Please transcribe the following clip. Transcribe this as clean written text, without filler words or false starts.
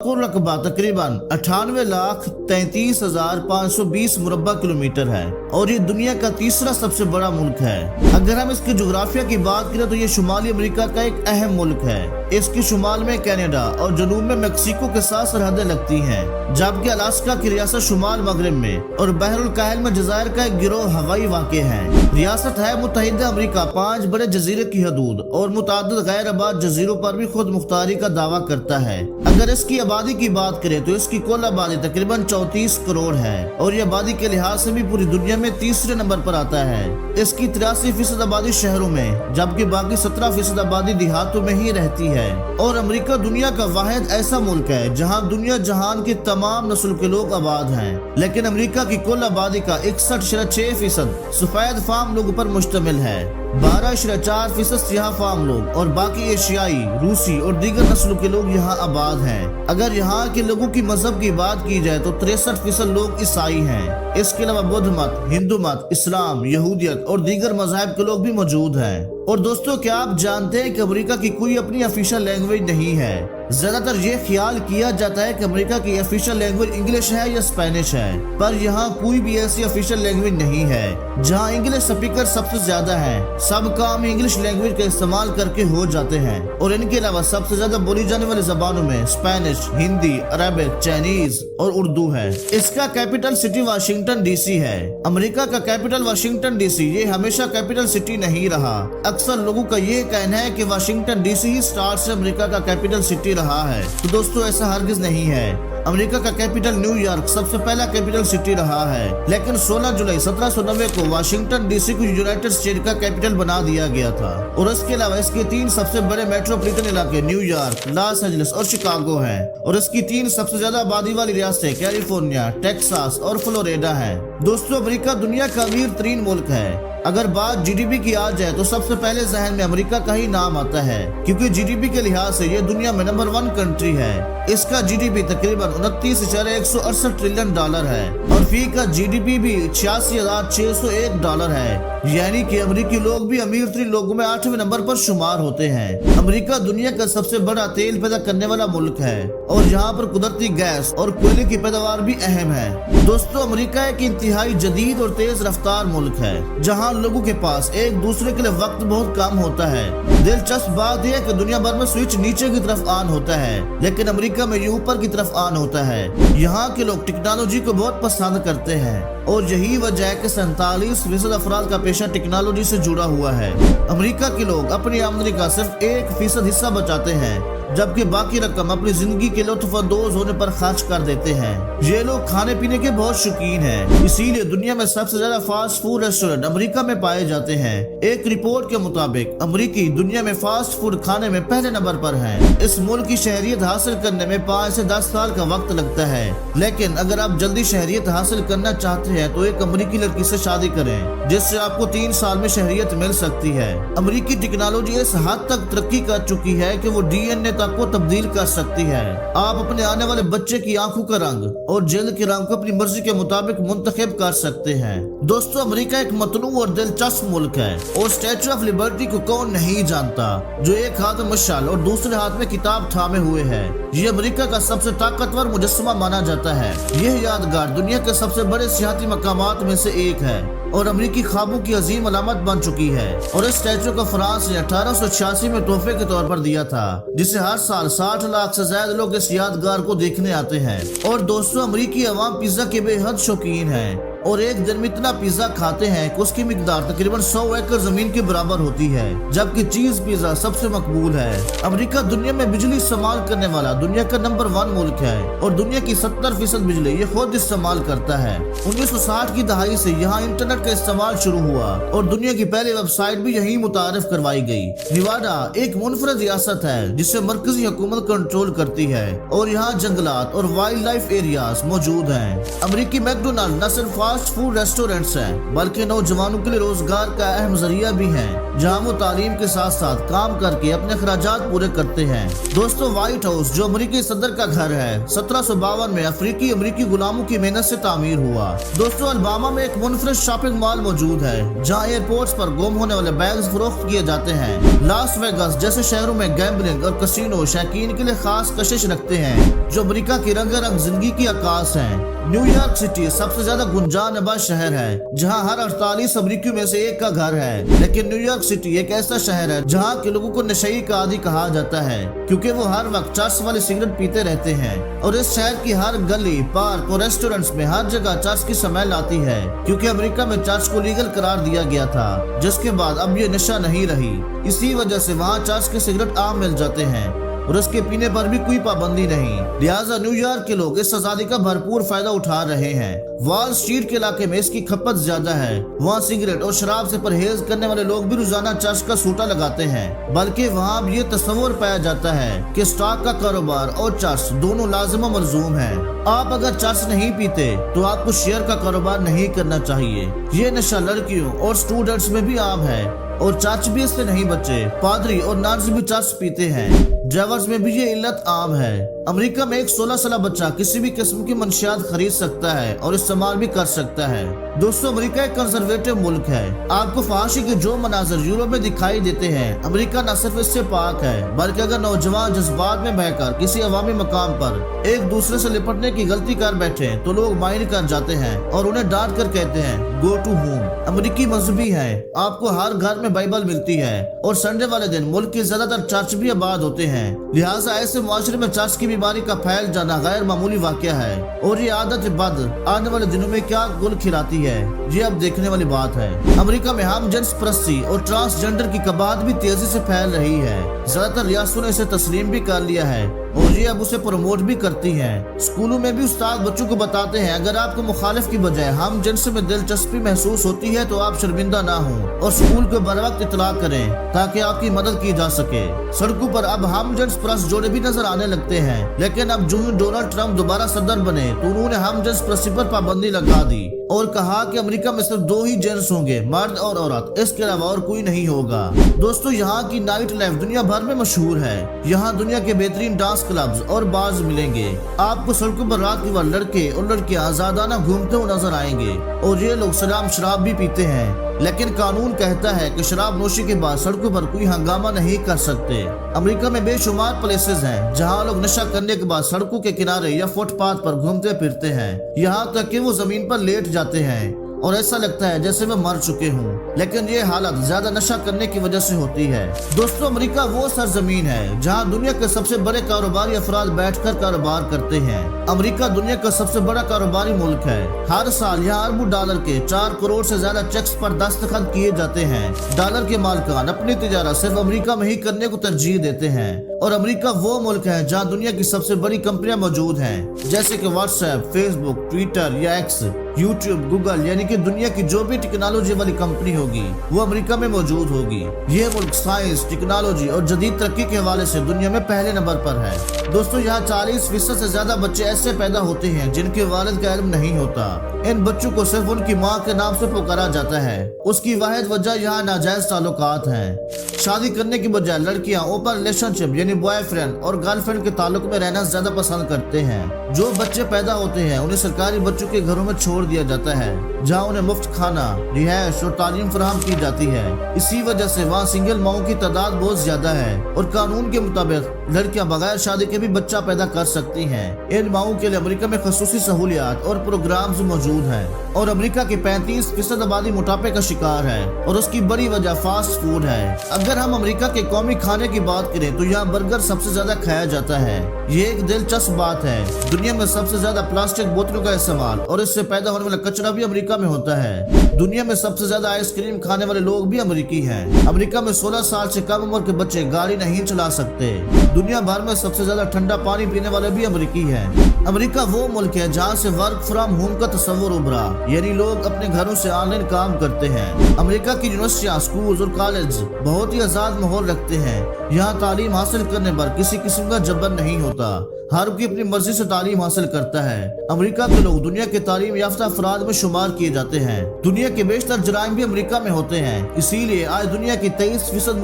कुल रकबा तकरीबन 98,33,520 मुरब्बा किलोमीटर है और ये दुनिया का तीसरा सबसे बड़ा मुल्क है। अगर हम इसकी जोग्राफिया की बात करें तो ये शुमाली अमेरिका का एक अहम मुल्क है। इसकी शुमाल में कनाडा और जनूब में मेक्सिको के साथ सरहदें लगती हैं, जबकि अलास्का की रियासत शुमाल मगरब में और बहरुल काहिल में जज़ायर का एक गिरोह हवाई वाक़े है। रियासत है मुत्तहिदा अमेरिका 5 बड़े जजीरे की हदूद और मुतादिद गैर आबाद जजीरों पर भी खुद मुख्तारी का दावा करता है। अगर इसकी आबादी की बात करें तो इसकी कुल आबादी तकरीबन 34 करोड़ है और ये आबादी के लिहाज से भी पूरी दुनिया में तीसरे नंबर पर आता है। इसकी 83% आबादी शहरों में, जबकि बाकी 17% आबादी देहातों में ही रहती है। और अमेरिका दुनिया का वाहिद ऐसा मुल्क है जहां दुनिया जहान की तमाम नस्ल के लोग आबाद हैं, लेकिन अमेरिका की कुल आबादी का 61.6% सफेद फार्म लोगों पर मुश्तमिल है, 12.4% सियाह फार्म लोग और बाकी एशियाई, रूसी और दीगर नस्लों के लोग यहाँ आबाद हैं। अगर यहाँ के लोगों की मजहब की बात की जाए तो 63% लोग ईसाई हैं। इसके अलावा बुद्ध मत, हिंदू मत, इस्लाम, यहूदियत और दीगर मजहब के लोग भी मौजूद हैं। और दोस्तों, क्या आप जानते हैं कि अमेरिका की कोई अपनी ऑफिशियल लैंग्वेज नहीं है? ज्यादातर ये ख्याल किया जाता है कि अमेरिका की ऑफिशियल लैंग्वेज इंग्लिश है या स्पेनिश है, पर यहाँ कोई भी ऐसी ऑफिशियल लैंग्वेज नहीं है। जहाँ इंग्लिश स्पीकर सबसे ज्यादा हैं, सब काम इंग्लिश लैंग्वेज का इस्तेमाल करके हो जाते हैं। और इनके अलावा सबसे ज्यादा बोली जाने वाली जबानों में स्पेनिश, हिंदी, अरबिक, चाइनीज और उर्दू है। इसका कैपिटल सिटी वाशिंगटन डीसी है। अमेरिका का कैपिटल वाशिंगटन डीसी ये हमेशा कैपिटल सिटी नहीं रहा। अक्सर लोगों का ये कहना है कि वाशिंगटन डीसी ही स्टार्ट से अमेरिका का कैपिटल सिटी रहा है, तो दोस्तों ऐसा हरगिज नहीं है। अमेरिका का कैपिटल न्यूयॉर्क सबसे पहला कैपिटल सिटी रहा है, लेकिन 16 जुलाई 1790 को वाशिंगटन डीसी को यूनाइटेड स्टेट का कैपिटल बना दिया गया था। और इसके अलावा इसके 3 सबसे बड़े मेट्रोपॉलिटन इलाके न्यूयॉर्क, लॉस एंजलिस और शिकागो हैं। और इसकी 3 सबसे ज्यादा आबादी वाली रियासतें कैलिफोर्निया, टेक्सास और फ्लोरिडा है। दोस्तों, अमेरिका दुनिया का अमीर तरीन मुल्क है। अगर बात जीडीपी की आ जाए तो सबसे पहले जहन में अमेरिका का ही नाम आता है, क्योंकि जीडीपी के लिहाज से ये दुनिया में नंबर 1 कंट्री है। इसका जीडीपी तकरीबन 29,168 ट्रिलियन डॉलर है और फी का जीडीपी भी 86,601 डॉलर है, यानी कि अमेरिकी लोग भी अमीर तरीन लोगों में 8वें नंबर पर शुमार होते हैं। अमेरिका दुनिया का सबसे बड़ा तेल पैदा करने वाला मुल्क है और यहाँ पर कुदरती गैस और कोयले की पैदावार भी अहम है। दोस्तों, अमेरिका एक इंतहाई जदीद और तेज रफ्तार मुल्क है, जहाँ लोगों के पास एक दूसरे के लिए वक्त बहुत कम होता है। दिलचस्प बात यह है कि दुनिया भर में स्विच नीचे की तरफ ऑन होता है, लेकिन अमेरिका में ये ऊपर की तरफ ऑन होता है। यहाँ के लोग टेक्नोलॉजी को बहुत पसंद करते हैं और यही वजह है कि 47% अफराद का पेशा टेक्नोलॉजी से जुड़ा हुआ है। अमेरिका के लोग अपनी आमदनी का सिर्फ 1% हिस्सा बचाते हैं, जबकि बाकी रकम अपनी जिंदगी के लुत्फअंदोज होने पर खर्च कर देते हैं। ये लोग खाने पीने के बहुत शौकीन हैं, इसीलिए दुनिया में सबसे ज्यादा फास्ट फूड रेस्टोरेंट अमेरिका में पाए जाते हैं। एक रिपोर्ट के मुताबिक अमेरिकी दुनिया में फास्ट फूड खाने में पहले नंबर पर हैं। इस मुल्क की शहरियत हासिल करने में 5 से 10 साल का वक्त लगता है, लेकिन अगर आप जल्दी शहरियत हासिल करना चाहते हैं तो एक अमेरिकी लड़की से शादी करें, जिससे आपको 3 साल में शहरियत मिल सकती है। अमेरिकी टेक्नोलॉजी इस हद तक तरक्की कर चुकी है कि वो डीएनए तक को तब्दील कर सकती है। आप अपने आने वाले बच्चे की आंखों का रंग और जल्द के रंग को अपनी मर्जी के मुताबिक मुंतखब कर सकते हैं। दोस्तों, अमेरिका एक मतनू और दिलचस्प मुल्क है और स्टैच्यू ऑफ लिबर्टी को कौन नहीं जानता, जो एक हाथ में मशाल और दूसरे हाथ में किताब थामे हुए है। ये अमेरिका का सबसे ताकतवर मुजस्समा माना जाता है। यह यादगार दुनिया के सबसे बड़े सियाहती मकामात में से एक है और अमेरिकी ख्वाबों की अजीम अलामत बन चुकी है। और इस स्टैच्यू को फ्रांस ने 1886 में तोहफे के तौर पर दिया था, जिसे हर साल 60 लाख से ज्यादा लोग इस यादगार को देखने आते हैं। और दोस्तों, अमेरिकी अवाम पिज्जा के बेहद शौकीन है और एक दिन में इतना पिज्जा खाते हैं कि उसकी मिकदार तकरीबन 100 एकड़ जमीन के बराबर होती है, जबकि चीज पिज्जा सबसे मकबूल है। अमेरिका दुनिया में बिजली इस्तेमाल करने वाला दुनिया का नंबर 1 मुल्क है और दुनिया की 70% बिजली ये खुद इस्तेमाल करता है। 1960 की दहाई से यहाँ इंटरनेट का इस्तेमाल शुरू हुआ और दुनिया की पहली वेबसाइट भी यही मुतारिफ करवाई गई। निवाडा एक मुनफरद रियासत है जिसे मरकजी हुकूमत कंट्रोल करती है और यहाँ जंगलात और वाइल्ड लाइफ एरियाज मौजूद हैं। अमेरिकी मैकडोनाल्ड न सिर्फ फास्ट फूड रेस्टोरेंट्स हैं, बल्कि नौजवानों के लिए रोजगार का अहम जरिया भी हैं, जहां वो तालीम के साथ साथ काम करके अपने खर्चात पूरे करते हैं। दोस्तों, व्हाइट हाउस जो अमेरिकी सदर का घर है, 1752 में अमेरिकी गुलामों की मेहनत से तामीर हुआ। दोस्तों, अलबामा में एक मुनफरिद शॉपिंग मॉल मौजूद है, जहां एयरपोर्ट्स पर गुम होने वाले बैग्स फरोख्त किए जाते हैं। लास वेगास जैसे शहरों में गैम्बलिंग और कसिनो शौकीन के लिए खास कशिश रखते हैं, जो अमेरिका की रंगारंग जिंदगी की आकाश है। न्यूयॉर्क सिटी सबसे ज्यादा गुंजानबाज शहर है, जहां हर 48 अमरीकियों में से एक का घर है। लेकिन न्यूयॉर्क सिटी एक ऐसा शहर है जहां के लोगों को नशई का आदी कहा जाता है, क्योंकि वो हर वक्त चर्च वाली सिगरेट पीते रहते हैं। और इस शहर की हर गली, पार्क और रेस्टोरेंट्स में हर जगह चर्च की स्मेल आती है, क्योंकि अमेरिका में चर्च को लीगल करार दिया गया था, जिसके बाद अब ये नशा नहीं रही। इसी वजह से वहाँ चर्च के सिगरेट आम मिल जाते हैं और उसके पीने पर भी कोई पाबंदी नहीं। लिहाजा न्यूयॉर्क के लोग इस आजादी का भरपूर फायदा उठा रहे हैं। वॉल स्ट्रीट के इलाके में इसकी खपत ज्यादा है। वहाँ सिगरेट और शराब से परहेज करने वाले लोग भी रोजाना चर्च का सूटा लगाते हैं, बल्कि वहाँ अब ये तस्वुर पाया जाता है कि स्टॉक का कारोबार और चर्च दोनों लाजिम और मलजूम है। आप अगर चर्च नहीं पीते तो आपको शेयर का कारोबार नहीं करना चाहिए। ये नशा लड़कियों और स्टूडेंट्स में भी आम है और चर्च भी इससे नहीं बचे। पादरी और नर्स भी चर्च पीते हैं। ड्राइवर्स में भी ये इल्लत आम है। अमेरिका में एक 16 साल बच्चा किसी भी किस्म की मंशियात खरीद सकता है और इस्तेमाल भी कर सकता है। दोस्तों, अमेरिका एक कंजर्वेटिव मुल्क है। आपको फहाशी के जो मनाजर यूरोप में दिखाई देते हैं, अमेरिका न सिर्फ इससे पाक है, बल्कि अगर नौजवान जज्बात में बहकर किसी अवामी मकाम पर एक दूसरे से लिपटने की गलती कर बैठे तो लोग माइंड कर जाते हैं और उन्हें डांट कर कहते हैं गो टू होम। अमेरिकी मजहबी है, आपको हर घर में बाइबल मिलती है और संडे वाले दिन मुल्क के ज्यादातर चर्च भी आबाद होते हैं। लिहाजा ऐसे मुआशरे में चर्च की बीमारी का फैल जाना गैर मामूली वाकया है और ये आदत बद आने वाले दिनों में क्या गुल खिलाती है, ये अब देखने वाली बात है। अमेरिका में हम जिन्स परस्ती और ट्रांसजेंडर की कबात भी तेजी से फैल रही है। ज्यादातर रियासतों ने इसे तस्लीम भी कर लिया है और ये अब उसे प्रमोट भी करती हैं। स्कूलों में भी उस्ताद बच्चों को बताते हैं, अगर आपको मुखालिफ की बजाय हम जिन्स में दिलचस्पी महसूस होती है तो आप शर्मिंदा ना हो और स्कूल को बर वक्त इतला करें ताकि आपकी मदद की जा सके। सड़कों पर अब हम जिन्स परस्त जोड़े भी नजर आने लगते हैं, लेकिन अब जो डोनाल्ड ट्रंप दोबारा सदर बने तो उन्होंने हम जिन्स परस्ती पर पाबंदी लगा दी और कहा कि अमेरिका में सिर्फ 2 ही जेंट्स होंगे, मर्द और औरत, इसके अलावा और कोई नहीं होगा। दोस्तों, यहाँ की नाइट लाइफ दुनिया भर में मशहूर है। यहाँ दुनिया के बेहतरीन डांस क्लब्स और बार्स मिलेंगे। आपको सड़कों पर रात के वक्त लड़के और लड़कियां आजादाना घूमते हुए नजर आएंगे और ये लोग शराब भी पीते हैं, लेकिन कानून कहता है कि शराब नोशी के बाद सड़कों पर कोई हंगामा नहीं कर सकते। अमेरिका में बेशुमार प्लेसेस हैं जहां लोग नशा करने के बाद सड़कों के किनारे या फुटपाथ पर घूमते फिरते हैं, यहाँ तक कि वो जमीन पर लेट जाते हैं और ऐसा लगता है जैसे वे मर चुके हों, लेकिन ये हालत ज्यादा नशा करने की वजह से होती है। दोस्तों, अमेरिका वो सरजमीन है जहां दुनिया के सबसे बड़े कारोबारी अफराद बैठकर कारोबार करते हैं। अमेरिका दुनिया का सबसे बड़ा कारोबारी मुल्क है। हर साल यहाँ अरबों डॉलर के 4 करोड़ से ज्यादा चेक्स पर दस्तखत किए जाते हैं। डॉलर के मालिकान अपनी तिजारत सिर्फ अमेरिका में ही करने को तरजीह देते हैं और अमेरिका वो मुल्क है जहाँ दुनिया की सबसे बड़ी कंपनियां मौजूद हैं, जैसे कि व्हाट्सएप, फेसबुक, ट्विटर या एक्स, यूट्यूब, गूगल, यानी कि दुनिया की जो भी टेक्नोलॉजी वाली कंपनी होगी वो अमेरिका में मौजूद होगी। ये मुल्क साइंस, टेक्नोलॉजी और जदीद तरक्की के हवाले से दुनिया में पहले नंबर पर है। दोस्तों, यहाँ 40% से ज्यादा बच्चे ऐसे पैदा होते हैं जिनके वालिद का इल्म नहीं होता। इन बच्चों को सिर्फ उनकी माँ के नाम से पुकारा जाता है। उसकी वाहिद वजह यहाँ नाजायज ताल्लुकात हैं। शादी करने की बजाय लड़कियाँ ओपन रिलेशनशिप यानी बॉयफ्रेंड और गर्लफ्रेंड के ताल्लुक में रहना ज्यादा पसंद करते हैं। जो बच्चे पैदा होते हैं उन्हें सरकारी बच्चों के घरों में छोड़ दिया जाता है, जहाँ उन्हें मुफ्त खाना, रिहायश और तालीम फराहम की जाती है। इसी वजह से वहाँ सिंगल माओं की तादाद बहुत ज्यादा है और कानून के मुताबिक लड़कियां बगैर शादी के भी बच्चा पैदा कर सकती हैं। इन माओं के लिए अमेरिका में खसूसी सहूलियात और प्रोग्राम्स मौजूद हैं और अमेरिका की 35% आबादी मोटापे का शिकार है और उसकी बड़ी वजह फास्ट फूड है। अगर हम अमेरिका के कौमी खाने की बात करें तो यहाँ बर्गर सबसे ज्यादा खाया जाता है। ये एक दिलचस्प बात है। दुनिया में सबसे ज्यादा प्लास्टिक बोतलों का इस्तेमाल और इससे पैदा होने वाला कचरा भी अमेरिका में होता है। दुनिया में सबसे ज्यादा आइसक्रीम खाने वाले लोग भी अमेरिकी हैं। अमेरिका में 16 साल से कम उम्र के बच्चे गाड़ी नहीं चला सकते। दुनिया भर में सबसे ज्यादा ठंडा पानी पीने वाले भी अमेरिकी हैं। अमेरिका वो मुल्क है जहाँ से वर्क फ्रॉम होम का तस्वर तस्वुर उभरा, यानी लोग अपने घरों से ऑनलाइन काम करते हैं। अमेरिका की यूनिवर्सिटियां, स्कूल और कॉलेज बहुत ही आजाद माहौल रखते हैं। यहाँ तालीम हासिल करने पर किसी किस्म का जबर नहीं होता, हर कोई अपनी मर्जी से तालीम हासिल करता है। अमेरिका के लोग दुनिया के तालीम याफ्ता अफराद में शुमार किए जाते हैं। दुनिया के बेशतर जराइम भी अमेरिका में होते हैं, इसीलिए आज दुनिया की 23%